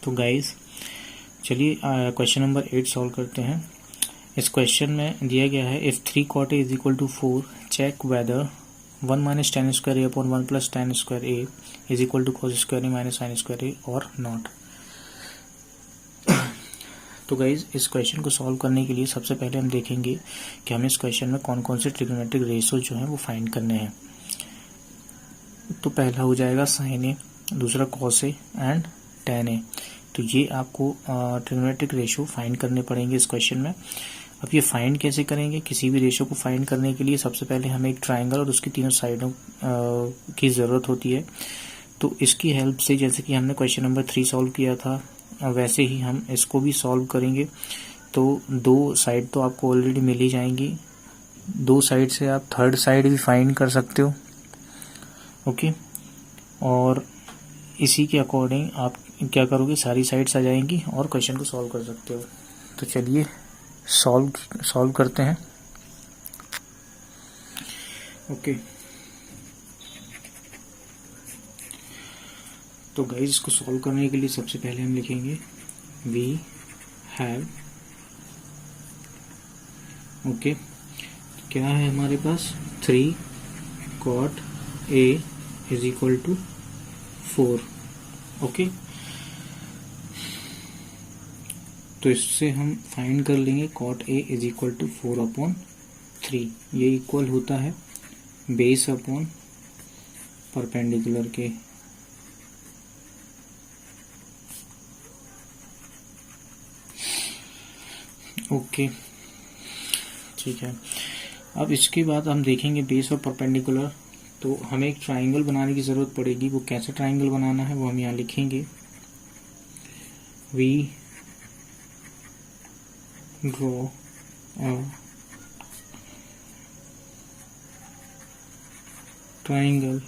तो गाइस चलिए question number 8 solve करते हैं। इस क्वेश्चन में दिया गया है if 3 cot A = 4 check whether 1 - tan square A upon 1 + tan square A is equal to cos square A - sin square A और नॉट। तो गाइज इस क्वेश्चन को सॉल्व करने के लिए सबसे पहले हम देखेंगे कि हमें इस क्वेश्चन में कौन कौन से ट्रिग्नोमेट्रिक रेशियो जो है वो फाइंड करने हैं। तो पहला हो जाएगा sin A, दूसरा cos A and tan A। तो ये आपको ट्रिग्नोमेट्रिक रेशियो फाइंड करने पड़ेंगे इस क्वेश्चन में। अब ये फाइंड कैसे करेंगे? किसी भी रेशियो को फाइंड करने के लिए सबसे पहले हमें एक ट्राइंगल और उसकी तीनों साइडों की ज़रूरत होती है। तो इसकी हेल्प से जैसे कि हमने क्वेश्चन नंबर 3 सॉल्व किया था वैसे ही हम इसको भी सॉल्व करेंगे। तो दो साइड तो आपको ऑलरेडी मिल ही जाएंगी, दो साइड से आप थर्ड साइड भी फाइंड कर सकते हो। ओके, और इसी के अकॉर्डिंग आप क्या करोगे, सारी साइड्स आ जाएंगी और क्वेश्चन को सॉल्व कर सकते हो। तो चलिए सॉल्व करते हैं। ओके, तो गाइस इसको सॉल्व करने के लिए सबसे पहले हम लिखेंगे वी हैव। ओके, क्या है हमारे पास 3 cot A = 4। ओके, तो इससे हम फाइंड कर लेंगे cot A = 4/3। ये इक्वल होता है बेस अपॉन परपेंडिकुलर के। ओके, ठीक है। अब इसके बाद हम देखेंगे बेस और परपेंडिकुलर। तो हमें एक ट्राइंगल बनाने की ज़रूरत पड़ेगी। वो कैसे ट्राइंगल बनाना है वो हम यहाँ लिखेंगे। We draw a triangle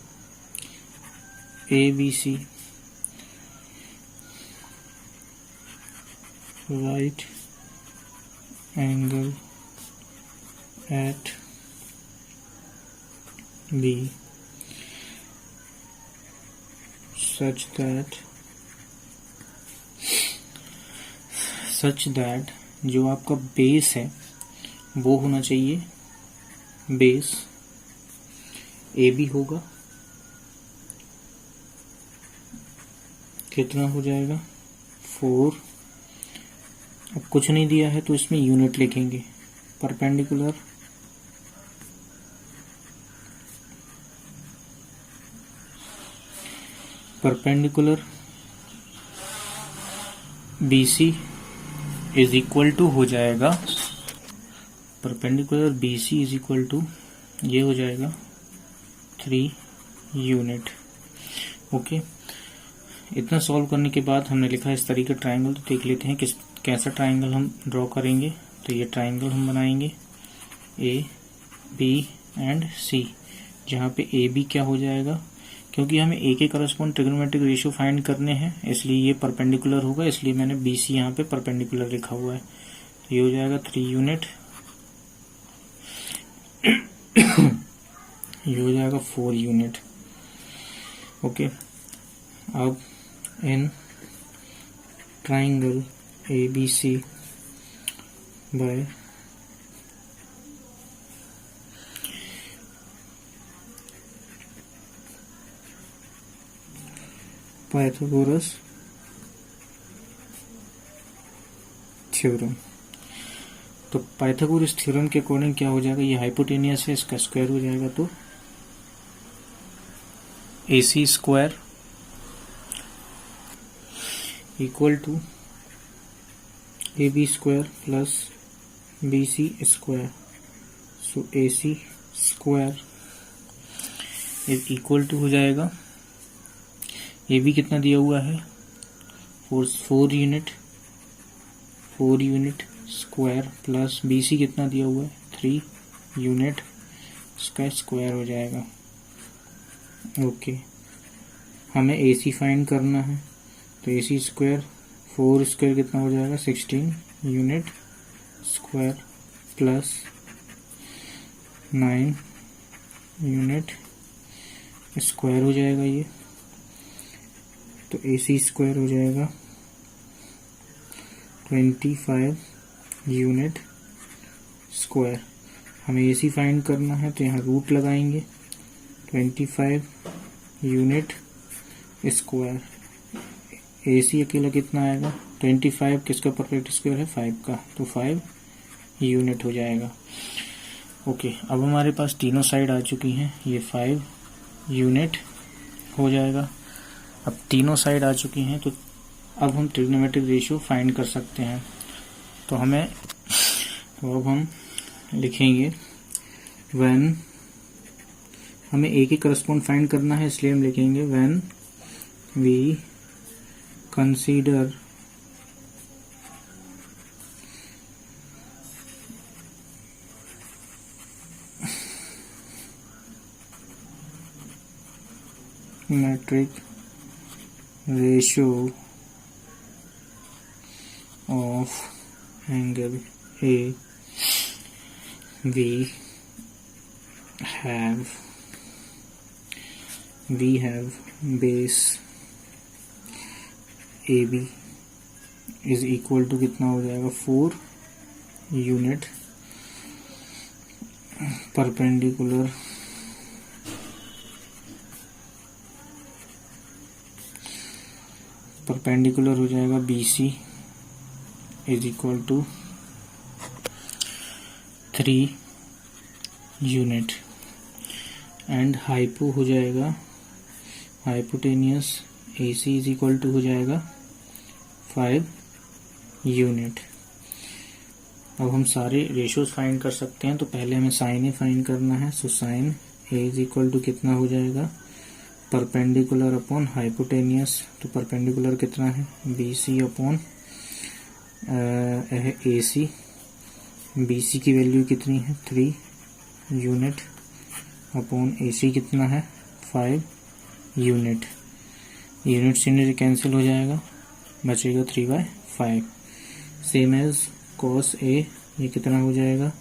ABC right angle at B such that जो आपका बेस है वो होना चाहिए, बेस AB होगा। कितना हो जाएगा 4। अब कुछ नहीं दिया है तो इसमें यूनिट लिखेंगे। परपेंडिकुलर BC = हो जाएगा, परपेंडिकुलर BC = ये हो जाएगा 3 यूनिट। ओके, इतना सॉल्व करने के बाद हमने लिखा इस तरीके ट्राइंगल। तो देख लेते हैं कैसा ट्राइंगल हम ड्रॉ करेंगे। तो ये ट्राइंगल हम बनाएंगे AB एंड C, जहाँ पे AB क्या हो जाएगा, क्योंकि हमें A के करस्पॉन्ड ट्रिग्नोमेट्रिक रेशियो फाइंड करने हैं इसलिए ये परपेंडिकुलर होगा, इसलिए मैंने BC यहाँ पे परपेंडिकुलर लिखा हुआ है। तो ये हो जाएगा 3 यूनिट, ये हो जाएगा 4 यूनिट। ओके, अब इन triangle ABC by Pythagoras theorem. तो पाइथागोरस थ्योरम के अकॉर्डिंग क्या हो जाएगा, ये हाइपोटेनियस है, इसका स्क्वायर हो जाएगा। तो AC square equal to AB square plus BC square. So AC square is equal to हो जाएगा, AB कितना दिया हुआ है 4 unit, 4 unit square plus BC कितना दिया हुआ है 3 यूनिट, इसका स्क्वायर हो जाएगा। ओके, हमें AC फाइंड करना है। तो AC स्क्वायर 4 स्क्वायर कितना हो जाएगा 16 unit square plus 9 unit square हो जाएगा ये। तो AC स्क्वायर हो जाएगा 25 यूनिट स्क्वायर। हमें AC फाइंड करना है तो यहाँ रूट लगाएंगे 25 यूनिट स्क्वायर। AC अकेला कितना आएगा 25 किसका परफेक्ट स्क्वायर है 5 का, तो 5 यूनिट हो जाएगा। ओके, अब हमारे पास तीनों साइड आ चुकी हैं, ये 5 यूनिट हो जाएगा। अब तीनों साइड आ चुकी हैं तो अब हम ट्रिग्नोमेट्रिक रेशियो फाइंड कर सकते हैं। तो अब हम लिखेंगे व्हेन, हमें ए के करस्पॉन्ड फाइंड करना है, इसलिए हम लिखेंगे when we consider metric ratio of angle A, we have base AB is equal to कितना हो जाएगा 4 यूनिट परपेंडिकुलर हो जाएगा BC is equal to 3 unit and hypo हो जाएगा, hypotenuse AC is equal to हो जाएगा 5 यूनिट। अब हम सारे रेशियोज फाइंड कर सकते हैं। तो पहले हमें साइन ए फाइंड करना है, so sine A is equal to कितना हो जाएगा परपेंडिकुलर अपॉन हाइपोटेनियस। तो परपेंडिकुलर कितना है BC अपॉन AC। BC की वैल्यू कितनी है 3 यूनिट अपॉन AC कितना है 5 यूनिट। यूनिट से यूनिट कैंसिल हो जाएगा, बचेगा 3/5। सेम एज कॉस A, ये कितना हो जाएगा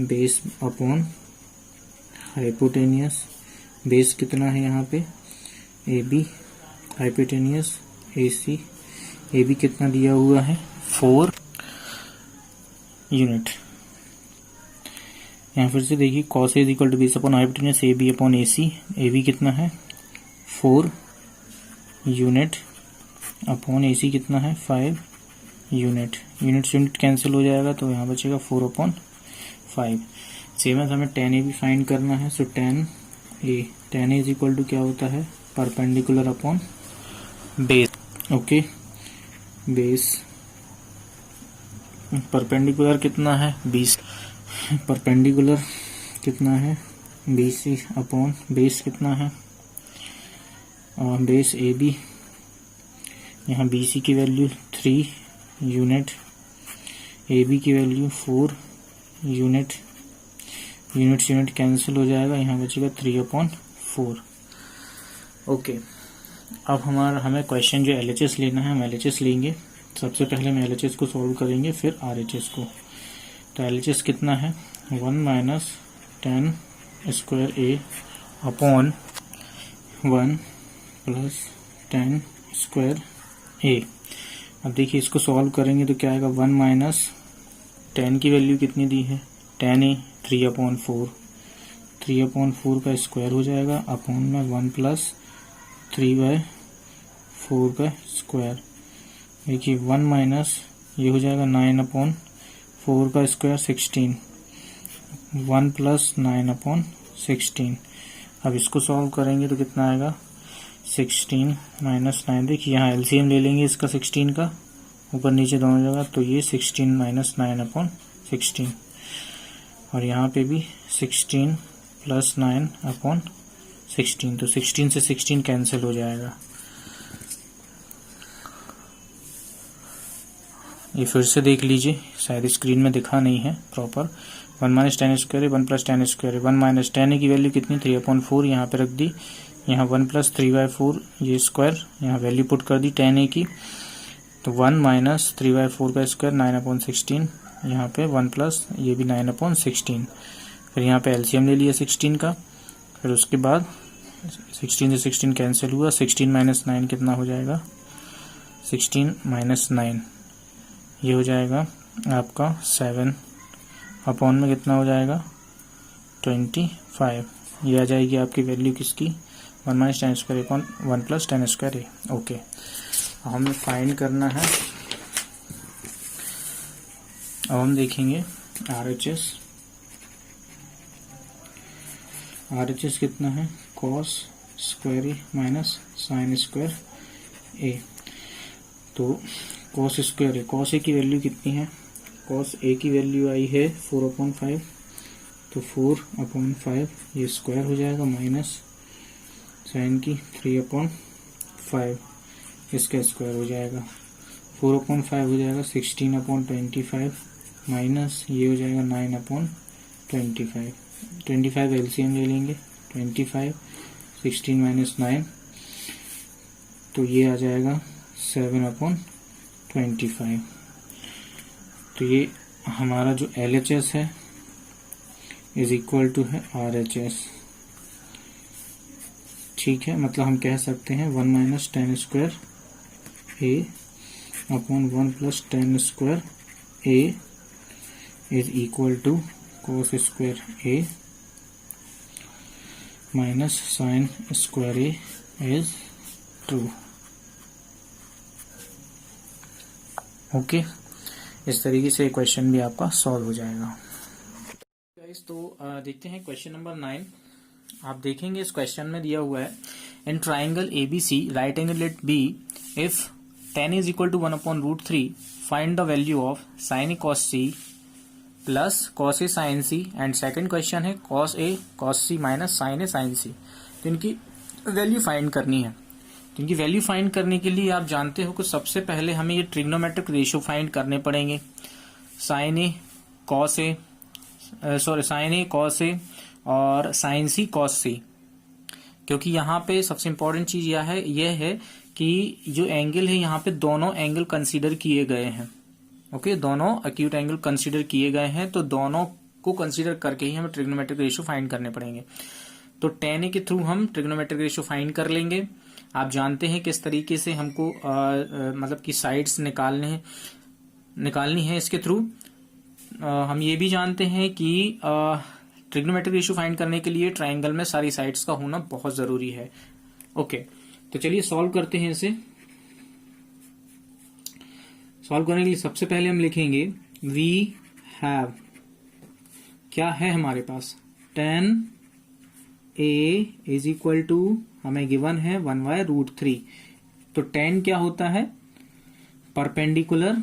बेस अपॉन हाइपोटेनियस। बेस कितना है यहाँ पे AB, हाइपोटेनियस AC। AB कितना दिया हुआ है 4 यूनिट। यहाँ फिर से देखिए cos A is equal to base upon hypotenuse AB upon AC। AB कितना है 4 यूनिट अपॉन AC कितना है 5 यूनिट। यूनिट से यूनिट कैंसिल हो जाएगा तो यहाँ बचेगा 4/5। सेम एज हमें tan A भी फाइंड करना है, so tan A is equal to क्या होता है perpendicular upon base. Okay, base perpendicular कितना है 20, परपेंडिकुलर कितना है BC अपॉन बेस कितना है बेस AB। यहाँ BC की वैल्यू 3 यूनिट, AB की वैल्यू 4 यूनिट। यूनिट से यूनिट कैंसिल हो जाएगा, यहाँ बचेगा 3/4। ओके, अब हमें क्वेश्चन जो LHS लेना है हम LHS लेंगे। सबसे पहले हम LHS को सॉल्व करेंगे फिर RHS को। तो LHS कितना है 1 minus tan square A upon 1 plus tan square A। अब देखिए इसको सॉल्व करेंगे तो क्या आएगा 1 माइनस tan की वैल्यू कितनी दी है tan A 3/4। 3/4 का स्क्वायर हो जाएगा अपॉन में 1 प्लस 3/4 का स्क्वायर। देखिए 1 माइनस ये हो जाएगा 9/4 का स्क्वायर 16। 1 प्लस 9/16। अब इसको सॉल्व करेंगे तो कितना आएगा 16 माइनस 9। देखिए यहाँ LCM ले लेंगे इसका 16 का, ऊपर नीचे दोनों जगह, तो ये 16 माइनस 9/16। और यहाँ पे भी 16 प्लस 9/16। तो 16 से 16 कैंसिल हो जाएगा। ये फिर से देख लीजिए, शायद स्क्रीन में दिखा नहीं है प्रॉपर। 1 माइनस tan स्क्वायर है 1 प्लस tan स्क्वायर है। 1 माइनस tan की वैल्यू कितनी 3/4 यहाँ पे रख दी। यहाँ 1 प्लस 3/4 ये स्क्वायर, यहाँ वैल्यू पुट कर दी tan की। तो 1 माइनस 3/4 का स्क्वायर 9/16। यहाँ पे 1 प्लस ये भी 9/16। फिर यहाँ पे LCM ले लिया 16 का। फिर उसके बाद 16 से 16 कैंसिल हुआ, 16 माइनस 9 कितना हो जाएगा 16 माइनस 9 ये हो जाएगा आपका 7 अपॉन में कितना हो जाएगा 25। ये आ जाएगी आपकी वैल्यू किसकी 1 minus ten square upon 1 plus ten square A. Okay, हमें फाइंड करना है। अब हम देखेंगे RHS कितना है cos square A minus sine square A. तो cos square A, cos A की वैल्यू कितनी है, कॉस ए की वैल्यू आई है 4/5, तो 4/5 ये स्क्वायर हो जाएगा माइनस साइन की 3/5 इसका स्क्वायर हो जाएगा, 4/5 हो जाएगा 16/25 माइनस ये हो जाएगा 9/25। 25 एलसीएम ले लेंगे, 25 16 माइनस 9, तो ये आ जाएगा 7/25। तो ये हमारा जो LHS है इज इक्वल टू है RHS। ठीक है, मतलब हम कह सकते हैं 1 minus ten square A upon 1 plus ten square A is equal to cos square A minus sine square A is true. Okay, इस तरीके से क्वेश्चन भी आपका सॉल्व हो जाएगा। तो देखते हैं क्वेश्चन नंबर 9। आप देखेंगे इस क्वेश्चन में दिया हुआ है in triangle ABC right angle at B if tan is equal to 1/√3 find the value of sin A cos C plus cos A sin C and second question है cos A cos C minus sin A sin C। तो इनकी value find करनी है। तो इनकी value find करने के लिए आप जानते हो कि सबसे पहले हमें ये ट्रिग्नोमेट्रिक रेशियो फाइंड करने पड़ेंगे। sin A cos A sin A cos A और sin C cos C, क्योंकि यहाँ पे सबसे इम्पोर्टेंट चीज यह है कि जो एंगल है यहाँ पे दोनों एंगल कंसीडर किए गए हैं। ओके, दोनों एक्यूट एंगल कंसीडर किए गए हैं, तो दोनों को कंसीडर करके ही हमें ट्रिग्नोमेट्रिक रेशियो फाइंड करने पड़ेंगे। तो tan A के थ्रू हम ट्रिग्नोमेट्रिक रेशियो फाइंड कर लेंगे। आप जानते हैं किस तरीके से हमको मतलब कि साइड्स निकालनी है इसके थ्रू। हम ये भी जानते हैं कि ट्रिग्नोमेट्रिक रेशियो फाइंड करने के लिए ट्राइंगल में सारी साइड्स का होना बहुत जरूरी है। ओके, तो चलिए सॉल्व करते हैं इसे। सॉल्व करने के लिए सबसे पहले हम लिखेंगे वी हैव, क्या है हमारे पास, tan A is equal to हमें गिवन है 1/√3। तो tan क्या होता है, परपेंडिकुलर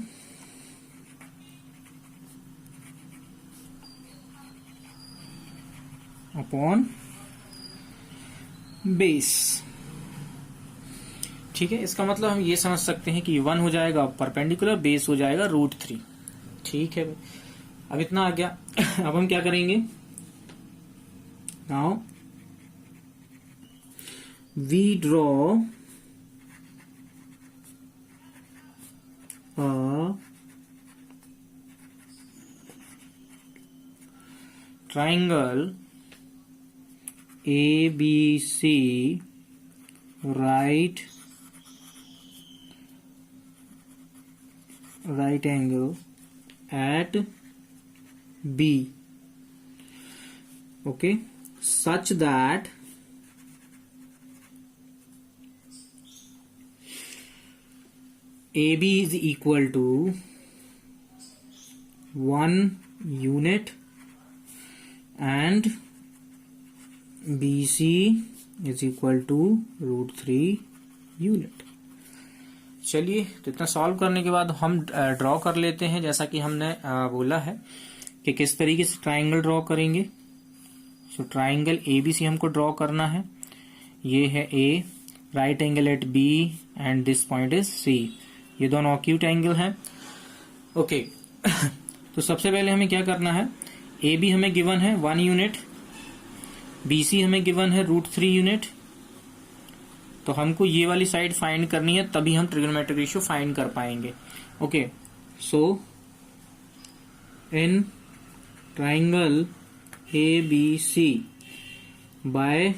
अपॉन बेस। ठीक है, इसका मतलब हम ये समझ सकते हैं कि 1 हो जाएगा परपेंडिकुलर, बेस हो जाएगा √3। ठीक है, अब इतना आ गया। अब हम क्या करेंगे, now we draw a triangle ABC right angle at B, okay, such that AB is equal to 1 unit and BC is equal to √3 unit. चलिए, तो इतना सॉल्व करने के बाद हम ड्रॉ कर लेते हैं, जैसा कि हमने बोला है कि किस तरीके से ट्राइंगल ड्रॉ करेंगे। सो ट्राइंगल ABC हमको ड्रॉ करना है। ये है A, right angle at B and this point is C। ये दोनों एक्यूट एंगल हैं। ओके, तो सबसे पहले हमें क्या करना है, AB हमें गिवन है 1 यूनिट, BC हमें गिवन है √3 यूनिट। तो हमको ये वाली साइड फाइंड करनी है, तभी हम ट्रिग्नोमेट्रिक रेशियो फाइंड कर पाएंगे। Okay, so in triangle ABC by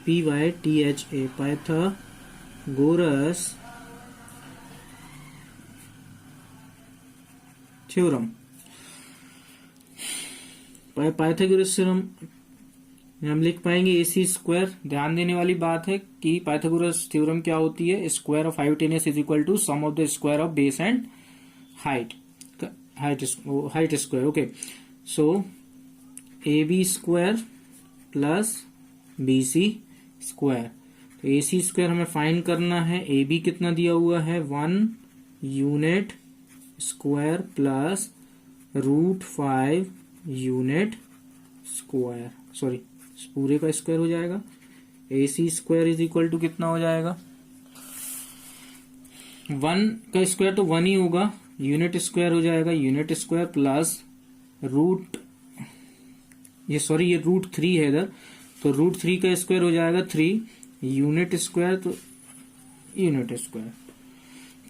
PYTHA Pythagoras theorem, Pythagoras theorem हम लिख पाएंगे AC स्क्वायर। ध्यान देने वाली बात है कि पाइथागोरस थ्योरम क्या होती है, square of hypotenuse is equal to sum of the square of base and height, height square. Okay, so AB square plus BC square. तो AC स्क्वायर हमें फाइंड करना है, AB कितना दिया हुआ है 1 unit square plus √5 unit square, sorry पूरे का स्क्वायर हो जाएगा। AC square is equal to कितना हो जाएगा, 1 का स्क्वायर तो 1 ही होगा, यूनिट स्क्वायर हो जाएगा यूनिट स्क्वायर प्लस ये √3 है इधर, तो √3 का स्क्वायर हो जाएगा 3 यूनिट स्क्वायर, तो यूनिट स्क्वायर।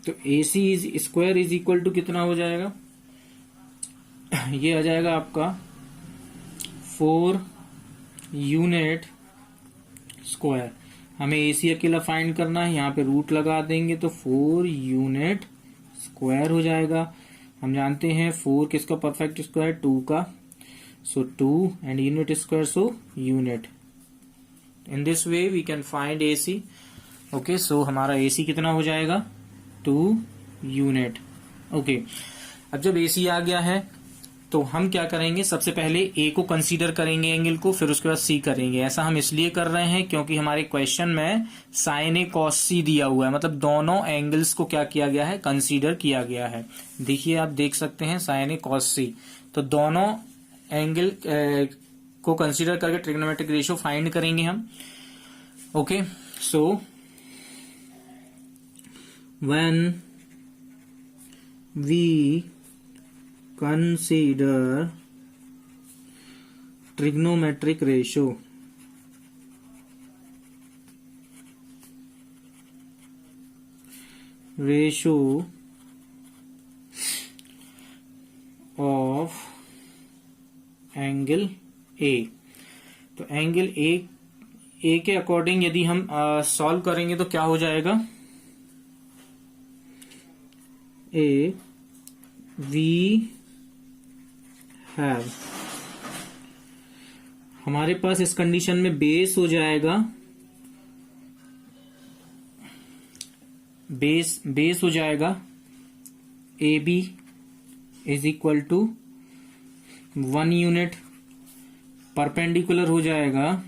तो AC square is equal to कितना हो जाएगा, ये आ जाएगा आपका 4 यूनिट स्क्वायर। हमें AC अकेला फाइंड करना है, यहाँ पे रूट लगा देंगे तो 4 यूनिट स्क्वायर हो जाएगा। हम जानते हैं 4 किसका परफेक्ट स्क्वायर, 2 का, so 2 and unit square, so unit. In this way we can find AC। Okay, so हमारा AC कितना हो जाएगा 2 यूनिट। ओके, अब जब AC आ गया है तो हम क्या करेंगे, सबसे पहले A को कंसीडर करेंगे एंगल को, फिर उसके बाद C करेंगे। ऐसा हम इसलिए कर रहे हैं क्योंकि हमारे क्वेश्चन में sin A cos C दिया हुआ है, मतलब दोनों एंगल्स को क्या किया गया है, कंसीडर किया गया है। देखिए आप देख सकते हैं sin A cos C, तो दोनों एंगल को कंसीडर करके ट्रिग्नोमेट्रिक रेशियो फाइंड करेंगे हम। Okay, so when we consider trigonometric ratio of angle A, तो एंगल A के अकॉर्डिंग यदि हम सॉल्व करेंगे तो क्या हो जाएगा, वी हैव, हमारे पास इस कंडीशन में बेस हो जाएगा, बेस हो जाएगा AB is equal to 1 unit, perpendicular हो जाएगा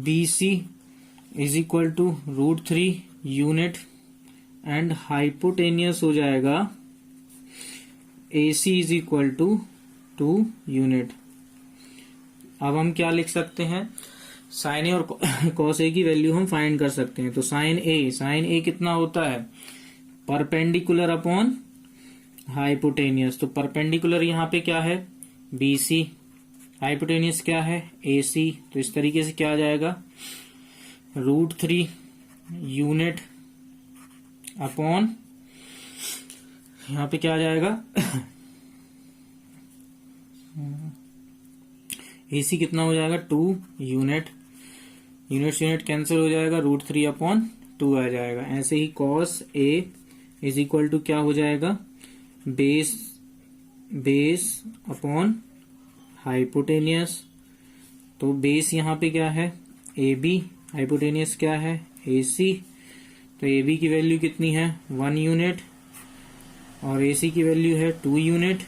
BC is equal to √3 unit and hypotenuse हो जाएगा AC is equal to 2 unit. अब हम क्या लिख सकते हैं, साइन ए और कॉस ए की वैल्यू हम फाइंड कर सकते हैं। तो साइन ए कितना होता है, परपेंडिकुलर अपॉन हाइपोटेनियस। तो परपेंडिकुलर यहाँ पे क्या है BC, हाइपोटेनियस क्या है AC। तो इस तरीके से क्या आ जाएगा, √3 यूनिट अपॉन, यहाँ पे क्या आ जाएगा AC कितना हो जाएगा 2 यूनिट, यूनिट कैंसिल हो जाएगा, √3 अपॉन 2 आ जाएगा। ऐसे ही cos A is equal to क्या हो जाएगा, बेस अपॉन हाइपोटेनियस। तो बेस यहाँ पे क्या है AB, हाइपोटेनियस क्या है AC। तो AB की वैल्यू कितनी है 1 यूनिट और AC की वैल्यू है 2 यूनिट,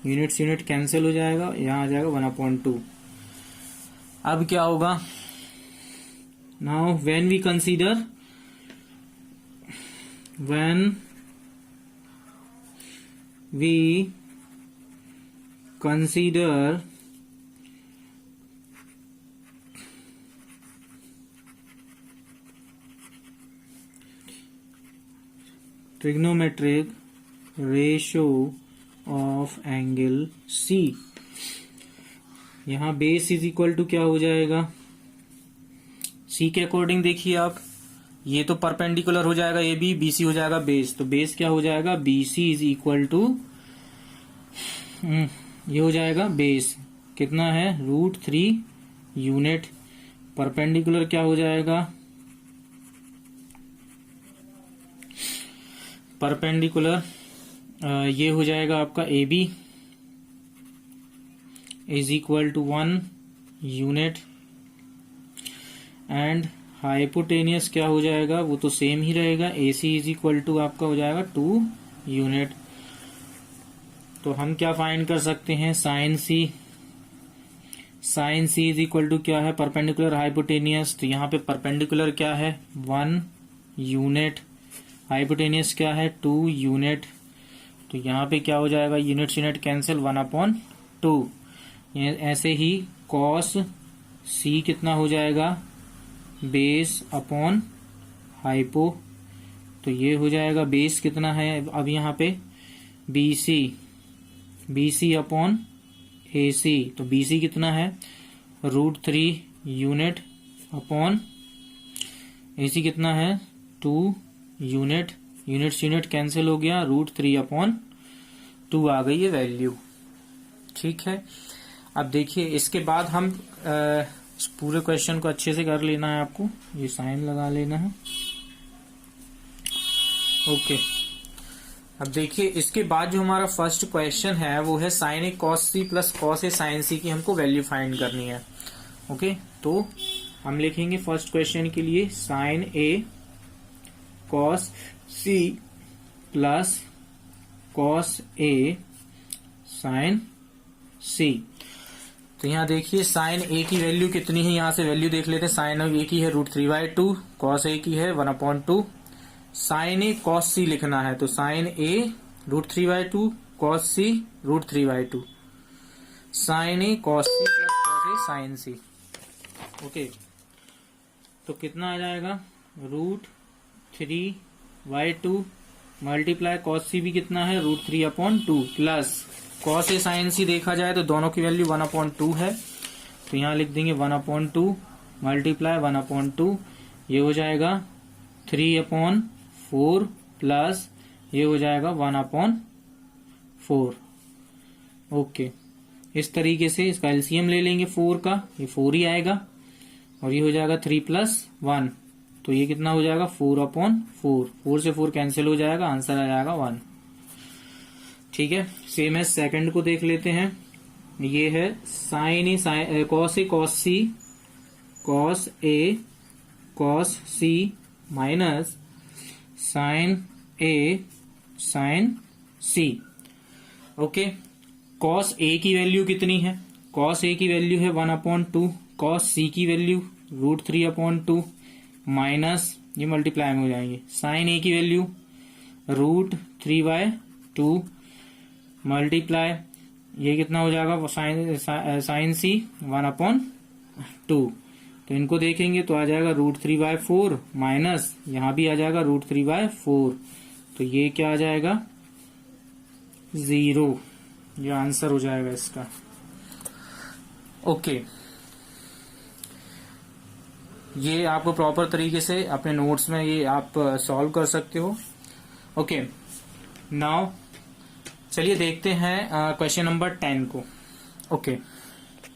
यूनिट कैंसिल हो जाएगा, यहाँ आ जाएगा 1/2। अब क्या होगा, now when we consider, trigonometric ratio of angle C, यहां बेस इज इक्वल टू क्या हो जाएगा C के अकॉर्डिंग। देखिए आप, ये तो परपेंडिकुलर हो जाएगा AB, BC हो जाएगा बेस, तो बेस क्या हो जाएगा BC इज इक्वल टू, ये हो जाएगा बेस कितना है √3 यूनिट, परपेंडिकुलर क्या हो जाएगा परपेंडिकुलर ये हो जाएगा आपका A B is equal to 1 unit and hypotenuse क्या हो जाएगा, वो तो सेम ही रहेगा, A C is equal to आपका हो जाएगा 2 यूनिट। तो हम क्या फाइंड कर सकते हैं, sine C is equal to क्या है, परपेंडिकुलर हाइपोटेनियस। तो यहाँ पे परपेंडिकुलर क्या है 1 यूनिट, हाइपोटेनियस क्या है 2 यूनिट। तो यहाँ पे क्या हो जाएगा, यूनिट कैंसिल 1/2। ऐसे ही कॉस सी कितना हो जाएगा, बेस अपॉन हाइपो। तो ये हो जाएगा बेस कितना है अब यहाँ पे BC अपॉन AC। तो BC कितना है √3 यूनिट अपॉन AC कितना है 2 यूनिट। यूनिट कैंसिल हो गया, √3/2 आ गई है वैल्यू। ठीक है, अब देखिए इसके बाद हम पूरे क्वेश्चन को अच्छे से कर लेना है आपको, ये साइन लगा लेना है। ओके, अब देखिए इसके बाद जो हमारा फर्स्ट क्वेश्चन है वो है sign A cos C plus cos A sign सी की हमको वैल्यू फाइंड करनी है। ओके, तो हम लिखेंगे फर्स्ट क्वेश्चन के लिए sign A cos C plus cos A sign सी। तो यहाँ देखिए साइन ए की वैल्यू कितनी है, यहाँ से वैल्यू देख लेते हैं। साइन ए की है √3/2, कॉस ए की है 1/2। साइन ए कॉस सी लिखना है, तो sign A √3/2, cos C √3/2, sign A cos C plus cos A sign C. Okay, तो कितना आ जाएगा √3/2 मल्टीप्लाई कॉस सी भी कितना है √3/2 प्लस कॉस ए साइन सी देखा जाए तो दोनों की वैल्यू 1/2 है। तो यहाँ लिख देंगे 1/2 मल्टीप्लाई 1/2, ये हो जाएगा 3/4 प्लस ये हो जाएगा 1/4। ओके, इस तरीके से इसका एलसीएम ले लेंगे 4 का, ये 4 ही आएगा और ये हो जाएगा 3 + 1। तो ये कितना हो जाएगा 4/4, 4 से 4 कैंसिल हो जाएगा, आंसर आ जाएगा 1। ठीक है, सेम है सेकंड को देख लेते हैं। ये है sign A cos A cos C minus sign A sign C. Okay, cos A की वैल्यू कितनी है, कॉस ए की वैल्यू है 1/2, कॉस सी की वैल्यू √3/2 माइनस ये मल्टीप्लाई में हो जाएंगे, साइन ए की वैल्यू √3/2 मल्टीप्लाई ये कितना हो जाएगा साइन सी 1/2। तो इनको देखेंगे तो आ जाएगा √3/4 माइनस यहां भी आ जाएगा √3/4। तो ये क्या आ जाएगा 0, ये आंसर हो जाएगा इसका। ओके, ये आपको प्रॉपर तरीके से अपने नोट्स में ये आप सॉल्व कर सकते हो। ओके, नाउ चलिए देखते हैं क्वेश्चन नंबर 10 को। ओके